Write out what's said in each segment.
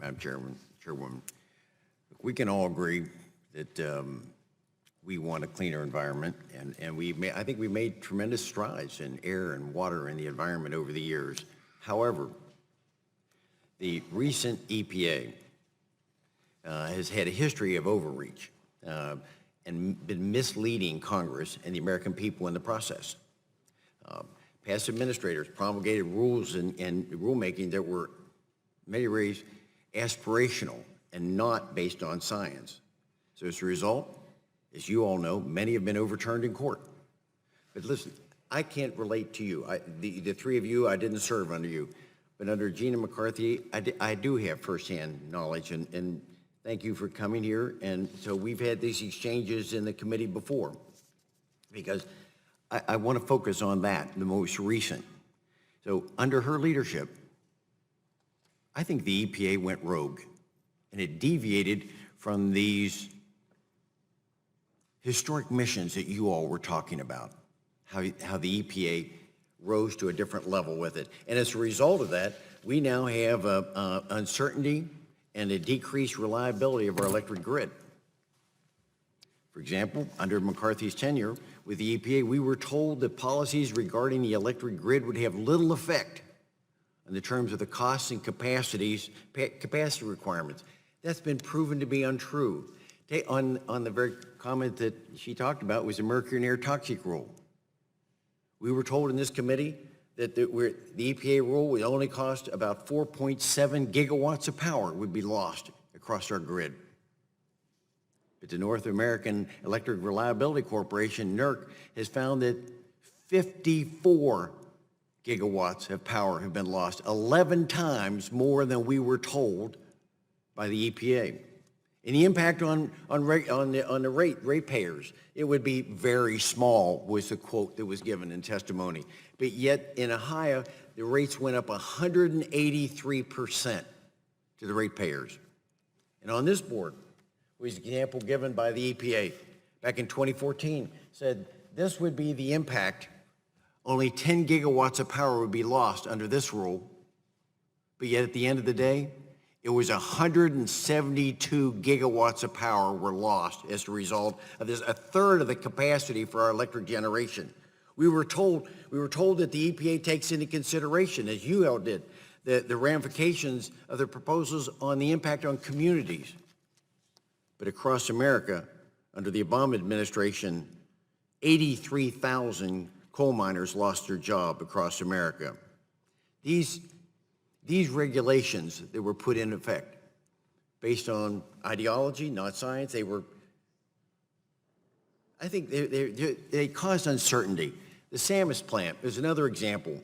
Madam Chairwoman. We can all agree that we want a cleaner environment, and I think we made tremendous strides in air and water and the environment over the years. However, the recent EPA has had a history of overreach and been misleading Congress and the American people in the process. Past administrators promulgated rules and rulemaking that were in many ways aspirational and not based on science. So as a result, as you all know, many have been overturned in court. But listen, I can't relate to you. The three of you, I didn't serve under you. But under Gina McCarthy, I do have firsthand knowledge, and thank you for coming here. And so we've had these exchanges in the committee before, because I want to focus on that, the most recent. So under her leadership, I think the EPA went rogue, and it deviated from these historic missions that you all were talking about, how the EPA rose to a different level with it. And as a result of that, we now have uncertainty and a decreased reliability of our electric grid. For example, under McCarthy's tenure with the EPA, we were told that policies regarding the electric grid would have little effect in the terms of the costs and capacity requirements. That's been proven to be untrue. On the very comment that she talked about was the mercury and air toxic rule. We were told in this committee that the EPA rule would only cost about 4.7 gigawatts of power would be lost across our grid. But the North American Electric Reliability Corporation, NERC, has found that 54 gigawatts of power have been lost, 11 times more than we were told by the EPA. And the impact on the ratepayers, it would be very small, was the quote that was given in testimony. But yet in Ohio, the rates went up 183% to the ratepayers. And on this board was an example given by the EPA back in 2014, said this would be the impact. Only 10 gigawatts of power would be lost under this rule. But yet at the end of the day, it was 172 gigawatts of power were lost as a result of this, a third of the capacity for our electric generation. We were told that the EPA takes into consideration, as you all did, the ramifications of the proposals on the impact on communities. But across America, under the Obama administration, 83,000 coal miners lost their job across America. These regulations that were put in effect based on ideology, not science, I think they caused uncertainty. The Samus plant is another example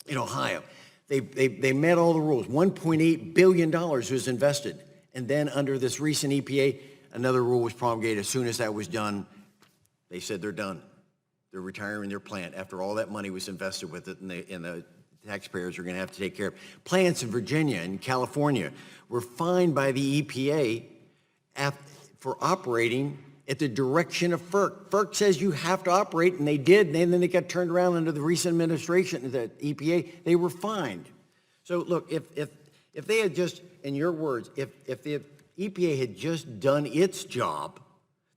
in Ohio. They met all the rules. $1.8 billion was invested. And then under this recent EPA, another rule was promulgated. As soon as that was done, they said they're done. They're retiring their plant after all that money was invested with it, and the taxpayers are going to have to take care of. Plants in Virginia and California were fined by the EPA for operating at the direction of FERC. FERC says you have to operate, and they did, and then they got turned around under the recent administration, the EPA, they were fined. So look, if they had just, in your words, if the EPA had just done its job,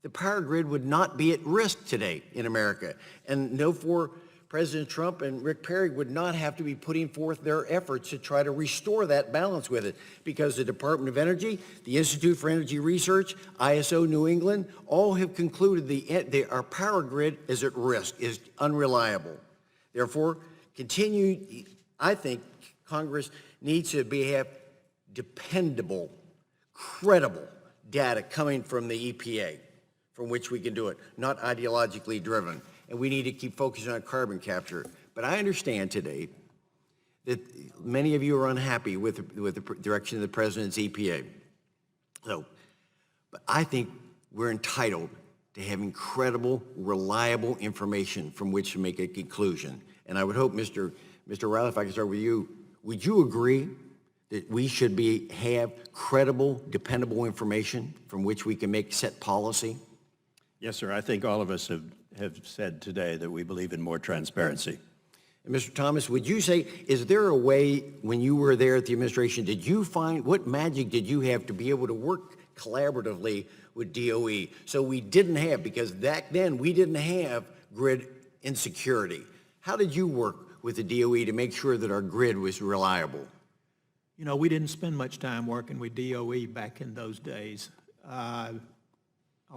the power grid would not be at risk today in America. And President Trump and Rick Perry would not have to be putting forth their efforts to try to restore that balance with it, because the Department of Energy, the Institute for Energy Research, ISO New England, all have concluded our power grid is at risk, is unreliable. Therefore, I think Congress needs to have dependable, credible data coming from the EPA from which we can do it, not ideologically driven. And we need to keep focusing on carbon capture. But I understand today that many of you are unhappy with the direction of the President's EPA. But I think we're entitled to have incredible, reliable information from which to make a conclusion. And I would hope, Mr. Riley, if I can start with you, would you agree that we should have credible, dependable information from which we can set policy? Yes, sir. I think all of us have said today that we believe in more transparency. And Mr. Thomas, would you say, is there a way, when you were there at the administration, did you find, what magic did you have to be able to work collaboratively with DOE? So we didn't have, because back then we didn't have grid insecurity. How did you work with the DOE to make sure that our grid was reliable? You know, we didn't spend much time working with DOE back in those days. I'll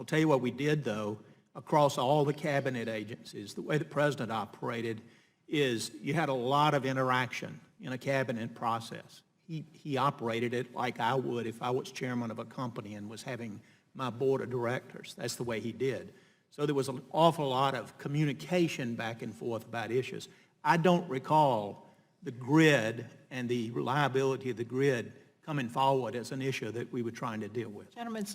tell you what we did, though, across all the cabinet agencies. The way the president operated is you had a lot of interaction in a cabinet process. He operated it like I would if I was chairman of a company and was having my board of directors. That's the way he did. So there was an awful lot of communication back and forth about issues. I don't recall the grid and the reliability of the grid coming forward as an issue that we were trying to deal with. Gentleman's